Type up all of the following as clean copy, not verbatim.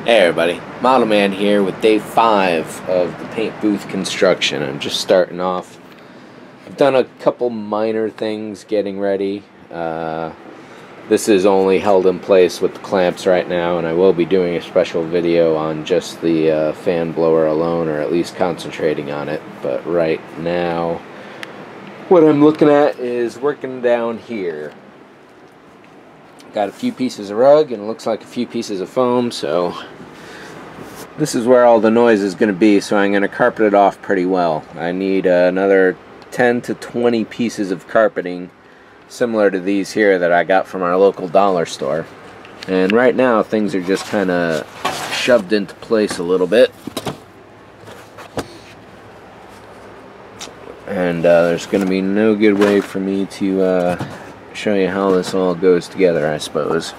Hey everybody, ModelMan here with day 5 of the paint booth construction. I'm just starting off. I've done a couple minor things getting ready. This is only held in place with the clamps right now, and I will be doing a special video on just the fan blower alone, or at least concentrating on it. But right now, what I'm looking at is working down here. Got a few pieces of rug and it looks like a few pieces of foam, so this is where all the noise is going to be, so I'm going to carpet it off pretty well. I need another 10 to 20 pieces of carpeting similar to these here that I got from our local dollar store. And right now things are just kind of shoved into place a little bit. And there's going to be no good way for me to show you how this all goes together, I suppose.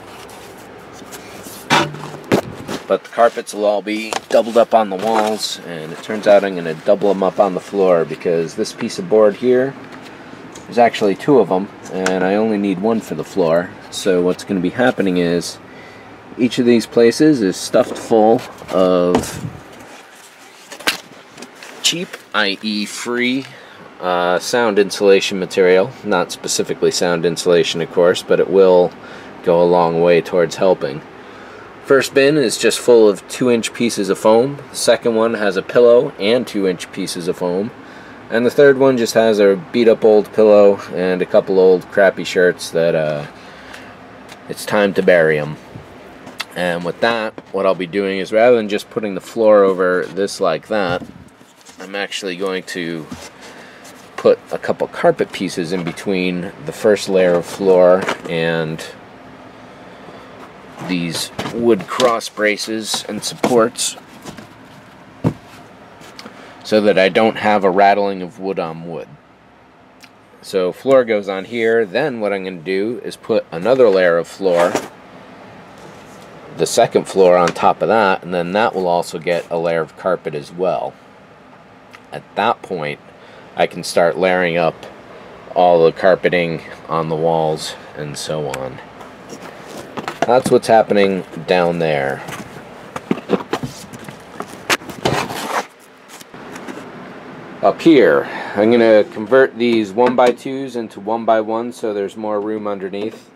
But the carpets will all be doubled up on the walls, and it turns out I'm going to double them up on the floor because this piece of board here, there's actually 2 of them, and I only need 1 for the floor. So what's going to be happening is each of these places is stuffed full of cheap, i.e. free, sound insulation material. Not specifically sound insulation, of course, but it will go a long way towards helping. First bin is just full of 2-inch pieces of foam. The second one has a pillow and 2-inch pieces of foam. And the third one just has a beat up old pillow and a couple old crappy shirts that it's time to bury them. And with that, what I'll be doing is, rather than just putting the floor over this like that, I'm actually going to put a couple carpet pieces in between the first layer of floor and these wood cross braces and supports, so that I don't have a rattling of wood on wood. So floor goes on here. Then what I'm going to do is put another layer of floor, the second floor, on top of that, and then that will also get a layer of carpet as well. At that point I can start layering up all the carpeting on the walls and so on. That's what's happening down there. Up here, I'm going to convert these 1x2s into 1x1s so there's more room underneath.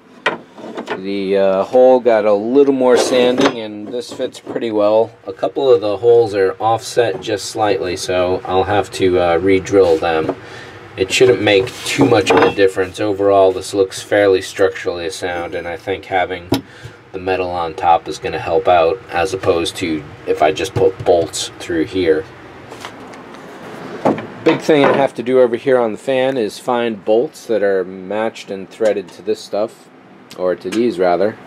The hole got a little more sanding, and this fits pretty well. A couple of the holes are offset just slightly, so I'll have to re-drill them. It shouldn't make too much of a difference. Overall, this looks fairly structurally sound, and I think having the metal on top is going to help out, as opposed to if I just put bolts through here. Big thing I have to do over here on the fan is find bolts that are matched and threaded to this stuff, or to these rather.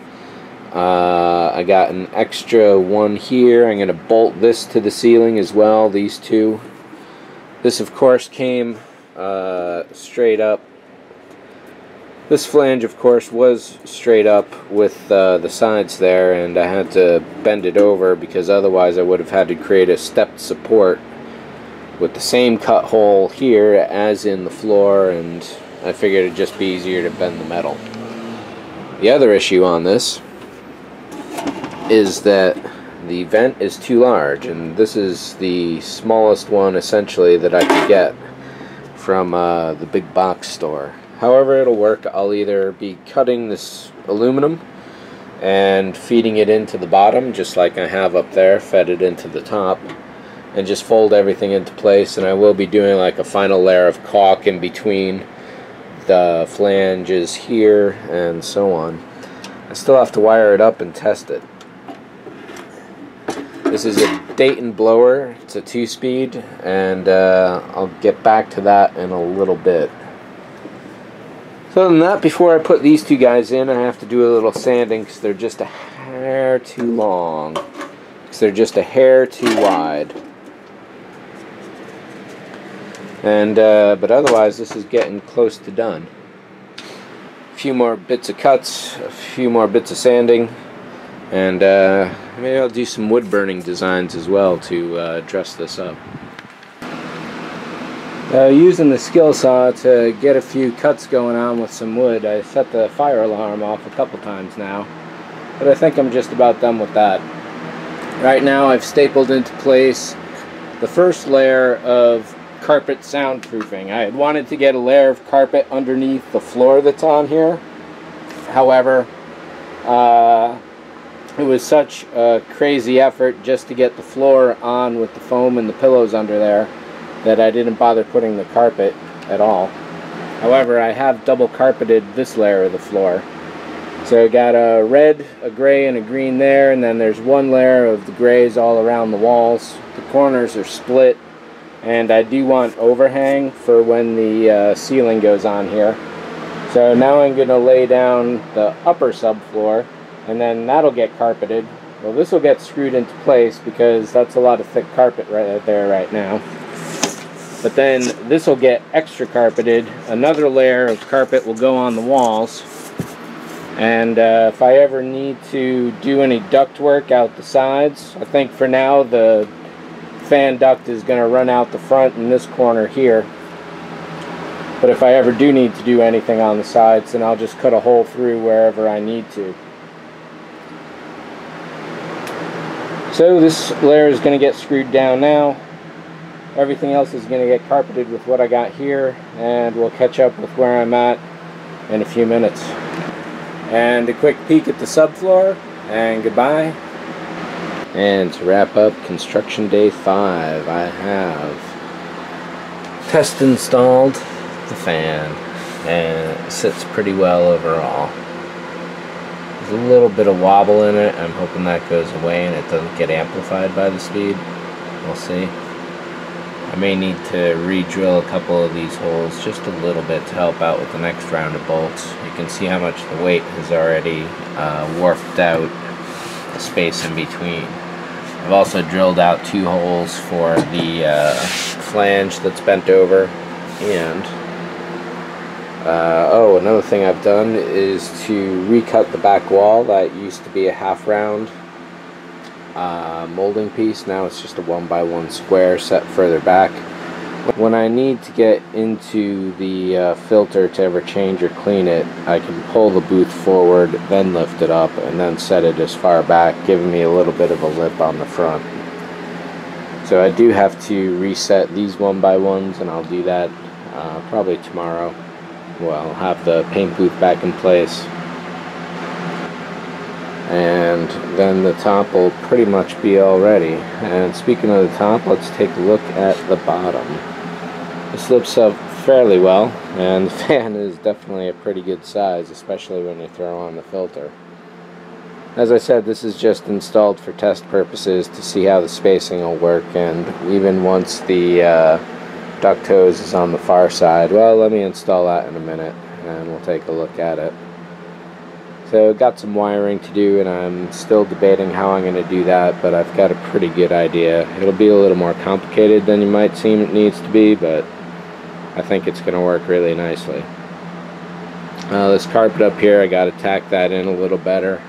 I got an extra one here. I'm going to bolt this to the ceiling as well, these 2. This of course came straight up. This flange of course was straight up with the sides there, and I had to bend it over because otherwise I would have had to create a stepped support with the same cut hole here as in the floor, and I figured it'd just be easier to bend the metal. The other issue on this is that the vent is too large, and this is the smallest one essentially that I could get from the big box store. However, it'll work. I'll either be cutting this aluminum and feeding it into the bottom just like I have up there, fed it into the top, and just fold everything into place, and I will be doing like a final layer of caulk in between the flanges here and so on. I still have to wire it up and test it. This is a Dayton blower. It's a 2-speed, and I'll get back to that in a little bit. So other than that, before I put these 2 guys in, I have to do a little sanding because they're just a hair too long, because they're just a hair too wide. And but otherwise this is getting close to done. A few more bits of cuts, a few more bits of sanding, and maybe I'll do some wood burning designs as well to dress this up. Using the skill saw to get a few cuts going on with some wood. I set the fire alarm off a couple times now, but I think I'm just about done with that. Right now I've stapled into place the first layer of carpet soundproofing. I had wanted to get a layer of carpet underneath the floor that's on here. However, it was such a crazy effort just to get the floor on with the foam and the pillows under there that I didn't bother putting the carpet at all. However, I have double carpeted this layer of the floor. So I got a red, a gray, and a green there, and then there's one layer of the grays all around the walls. The corners are split, and I do want overhang for when the ceiling goes on here. So now I'm going to lay down the upper subfloor, and then that'll get carpeted. Well, this will get screwed into place because that's a lot of thick carpet right there right now. But then this will get extra carpeted. Another layer of carpet will go on the walls. And if I ever need to do any duct work out the sides, I think for now the fan duct is going to run out the front in this corner here. But if I ever do need to do anything on the sides, then I'll just cut a hole through wherever I need to. So this layer is going to get screwed down now. Everything else is going to get carpeted with what I got here, and we'll catch up with where I'm at in a few minutes. And a quick peek at the subfloor, and goodbye. And to wrap up construction day 5, I have test installed the fan, and it sits pretty well overall. There's a little bit of wobble in it. I'm hoping that goes away and it doesn't get amplified by the speed. We'll see. I may need to re-drill a couple of these holes just a little bit to help out with the next round of bolts. You can see how much the weight has already warped out the space in between. I've also drilled out 2 holes for the flange that's bent over, and oh, another thing I've done is to recut the back wall. That used to be a half round molding piece. Now it's just a 1x1 square set further back. When I need to get into the filter to ever change or clean it, I can pull the booth forward, then lift it up, and then set it as far back, giving me a little bit of a lip on the front. So I do have to reset these 1x1s, and I'll do that probably tomorrow. Well, I'll have the paint booth back in place, and then the top will pretty much be all ready. And speaking of the top, let's take a look at the bottom. This lifts up fairly well, and the fan is definitely a pretty good size, especially when you throw on the filter. As I said, this is just installed for test purposes to see how the spacing will work, and even once the duct hose is on the far side, well, let me install that in a minute and we'll take a look at it. So got some wiring to do, and I'm still debating how I'm going to do that, but I've got a pretty good idea. It'll be a little more complicated than you might seem it needs to be, but I think it's going to work really nicely. This carpet up here, I got to tack that in a little better,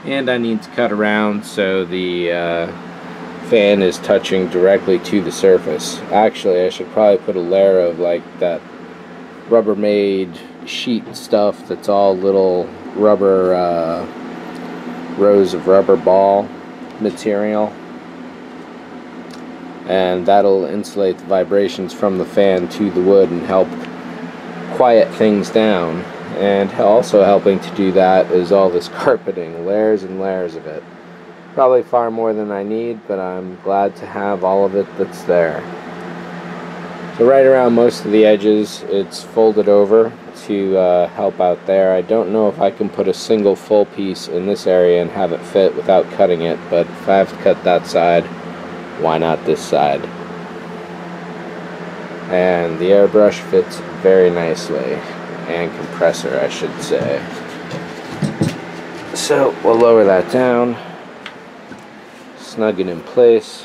and I need to cut around so the fan is touching directly to the surface. Actually, I should probably put a layer of like that Rubbermaid sheet stuff that's all little rubber rows of rubber ball material, and that'll insulate the vibrations from the fan to the wood and help quiet things down. And also helping to do that is all this carpeting, layers and layers of it. Probably far more than I need, but I'm glad to have all of it that's there. So right around most of the edges it's folded over to help out there. I don't know if I can put a single full piece in this area and have it fit without cutting it, but if I have to cut that side, why not this side? And the airbrush fits very nicely, and compressor I should say. So we'll lower that down, snug it in place.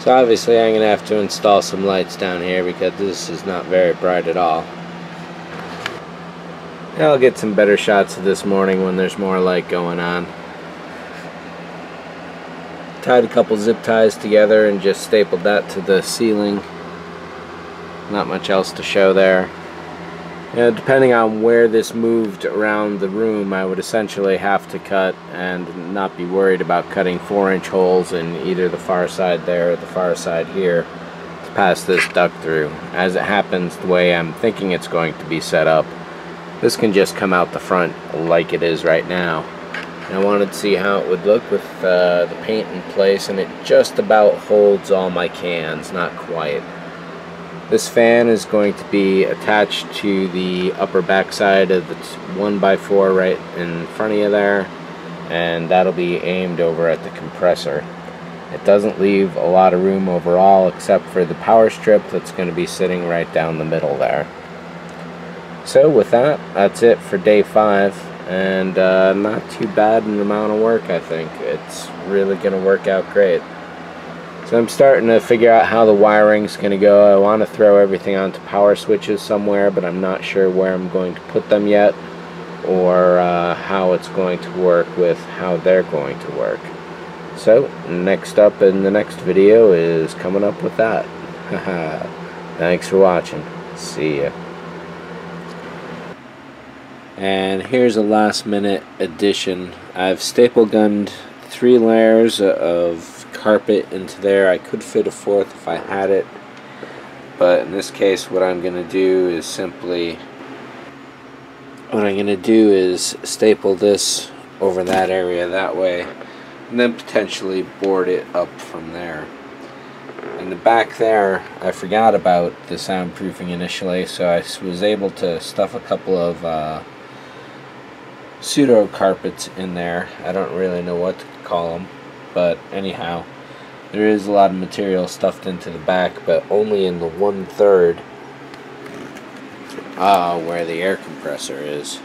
So obviously I'm going to have to install some lights down here because this is not very bright at all. And I'll get some better shots of this morning when there's more light going on. Tied a couple zip ties together and just stapled that to the ceiling. Not much else to show there. Depending on where this moved around the room, I would essentially have to cut and not be worried about cutting 4-inch holes in either the far side there or the far side here to pass this duct through. As it happens, the way I'm thinking it's going to be set up, this can just come out the front like it is right now. And I wanted to see how it would look with the paint in place, and it just about holds all my cans, not quite. This fan is going to be attached to the upper back side of the 1x4 right in front of you there, and that'll be aimed over at the compressor. It doesn't leave a lot of room overall except for the power strip that's going to be sitting right down the middle there. So with that, that's it for day 5, and not too bad an amount of work. I think it's really going to work out great. So I'm starting to figure out how the wiring's going to go. I want to throw everything onto power switches somewhere, but I'm not sure where I'm going to put them yet, or how it's going to work with how they're going to work. So next up in the next video is coming up with that. Thanks for watching. See ya. And here's a last minute addition. I've staple gunned 3 layers of carpet into there. I could fit a 4th if I had it, but in this case what I'm going to do is staple this over that area that way, and then potentially board it up from there. In the back there, I forgot about the soundproofing initially, so I was able to stuff a couple of pseudo carpets in there. I don't really know what to call them, but anyhow, there is a lot of material stuffed into the back, but only in the 1/3 where the air compressor is.